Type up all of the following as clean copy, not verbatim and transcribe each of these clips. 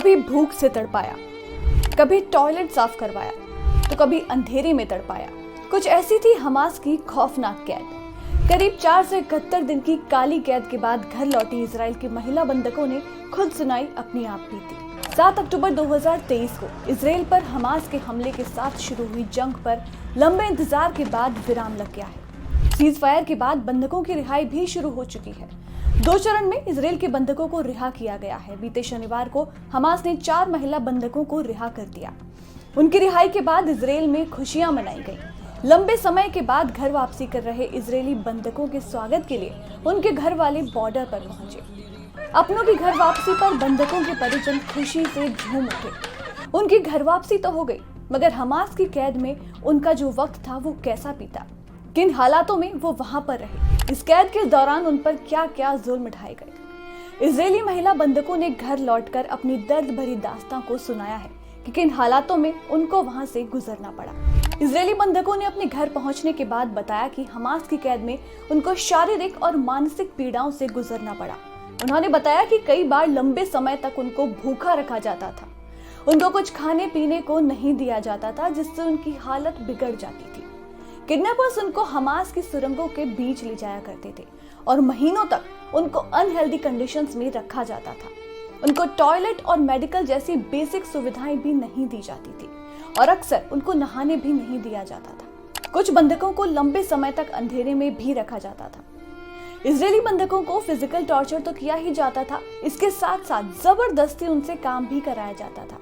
कभी भूख से तड़पाया, कभी टॉयलेट साफ करवाया, तो कभी अंधेरे में तड़पाया। कुछ ऐसी थी हमास की खौफनाक कैद। करीब 4 से 71 दिन की काली कैद के बाद घर लौटी इजराइल की महिला बंधकों ने खुद सुनाई अपनी आप बीती। 7 अक्टूबर 2023 को इजराइल पर हमास के हमले के साथ शुरू हुई जंग पर लंबे इंतजार के बाद विराम लग गया है। सीज फायर के बाद बंधकों की रिहाई भी शुरू हो चुकी है। 2 चरण में इजराइल के बंधकों को रिहा किया गया है। बीते शनिवार को हमास ने 4 महिला बंधकों को रिहा कर दिया। उनकी रिहाई के बाद इजराइल में खुशियां मनाई गई। लंबे समय के बाद घर वापसी कर रहे इजरायली बंधकों के स्वागत के लिए उनके घर वाले बॉर्डर पर पहुंचे। अपनों की घर वापसी पर बंधकों के परिजन खुशी से झूम उठे। उनकी घर वापसी तो हो गई, मगर हमास की कैद में उनका जो वक्त था वो कैसा बीता, किन हालातों में वो वहां पर रहे, इस कैद के दौरान उन पर क्या क्या जुल्म ढाए गए। इजरायली महिला बंधकों ने घर लौटकर अपनी दर्द भरी दास्तां को सुनाया है कि किन हालातों में उनको वहां से गुजरना पड़ा। इजरायली बंधकों ने अपने घर पहुंचने के बाद बताया कि हमास की कैद में उनको शारीरिक और मानसिक पीड़ाओं से गुजरना पड़ा। उन्होंने बताया कि कई बार लंबे समय तक उनको भूखा रखा जाता था, उनको कुछ खाने पीने को नहीं दिया जाता था, जिससे उनकी हालत बिगड़ जाती थी। किडनैपर्स उनको हमास की सुरंगों के बीच ले जाया करते थे और महीनों तक उनको अनहेल्दी कंडीशंस में रखा जाता था। उनको टॉयलेट और मेडिकल जैसी बेसिक सुविधाएं भी नहीं दी जाती थी और अक्सर उनको नहाने भी नहीं दिया जाता था। कुछ बंधकों को लंबे समय तक अंधेरे में भी रखा जाता था। इजरायली बंधकों को फिजिकल टॉर्चर तो किया ही जाता था, इसके साथ साथ जबरदस्ती उनसे काम भी कराया जाता था।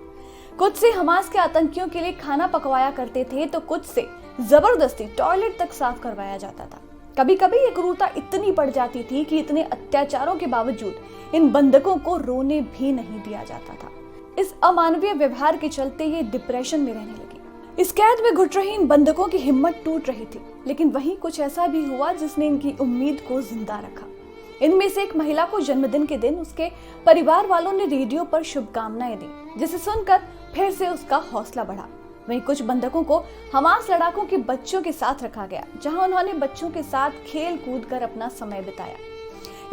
कुछ से हमास के आतंकियों के लिए खाना पकवाया करते थे, तो कुछ से जबरदस्ती टॉयलेट तक साफ करवाया जाता था। कभी कभी ये क्रूरता इतनी बढ़ जाती थी कि इतने अत्याचारों के बावजूद इन बंधकों को रोने भी नहीं दिया जाता था। इस अमानवीय व्यवहार के चलते ये डिप्रेशन में रहने लगी। इस कैद में घुट रही इन बंधकों की हिम्मत टूट रही थी, लेकिन वहीं कुछ ऐसा भी हुआ जिसने इनकी उम्मीद को जिंदा रखा। इनमें से एक महिला को जन्मदिन के दिन उसके परिवार वालों ने रेडियो पर शुभकामनाएं दी, जिसे सुनकर फिर से उसका हौसला बढ़ा। वहीं कुछ बंधकों को हमास लड़ाकों के बच्चों के साथ रखा गया, जहां उन्होंने बच्चों के साथ खेल कूद कर अपना समय बिताया।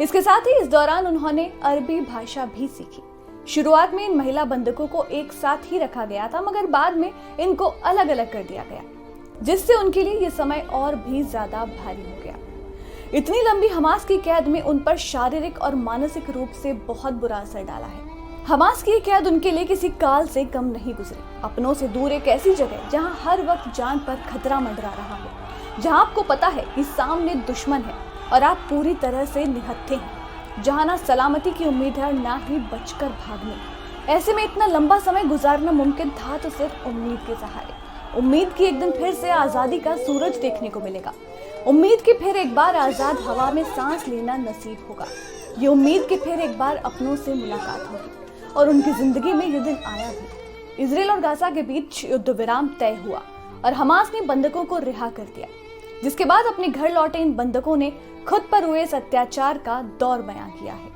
इसके साथ ही इस दौरान उन्होंने अरबी भाषा भी सीखी। शुरुआत में इन महिला बंधकों को एक साथ ही रखा गया था, मगर बाद में इनको अलग अलग कर दिया गया, जिससे उनके लिए ये समय और भी ज्यादा भारी हो गया। इतनी लंबी हमास की कैद में उन पर शारीरिक और मानसिक रूप से बहुत बुरा असर डाला है। हमास की कैद उनके लिए किसी काल से कम नहीं गुजरी। अपनों से दूर एक ऐसी जगह जहां हर वक्त जान पर खतरा मंडरा रहा हो, जहां आपको पता है कि सामने दुश्मन है और आप पूरी तरह से निहत्थे हैं, जहां ना सलामती की उम्मीद है और ना ही बचकर भागने। ऐसे में इतना लंबा समय गुजारना मुमकिन था तो सिर्फ उम्मीद के सहारे। उम्मीद की एक दिन फिर से आजादी का सूरज देखने को मिलेगा। उम्मीद की फिर एक बार आजाद हवा में सांस लेना नसीब होगा। ये उम्मीद की फिर एक बार अपनों से मुलाकात होगी, और उनकी जिंदगी में ये दिन आया भी। इजराइल और गाजा के बीच युद्ध विराम तय हुआ और हमास ने बंधकों को रिहा कर दिया, जिसके बाद अपने घर लौटे इन बंधकों ने खुद पर हुए इस अत्याचार का दौर बयां किया है।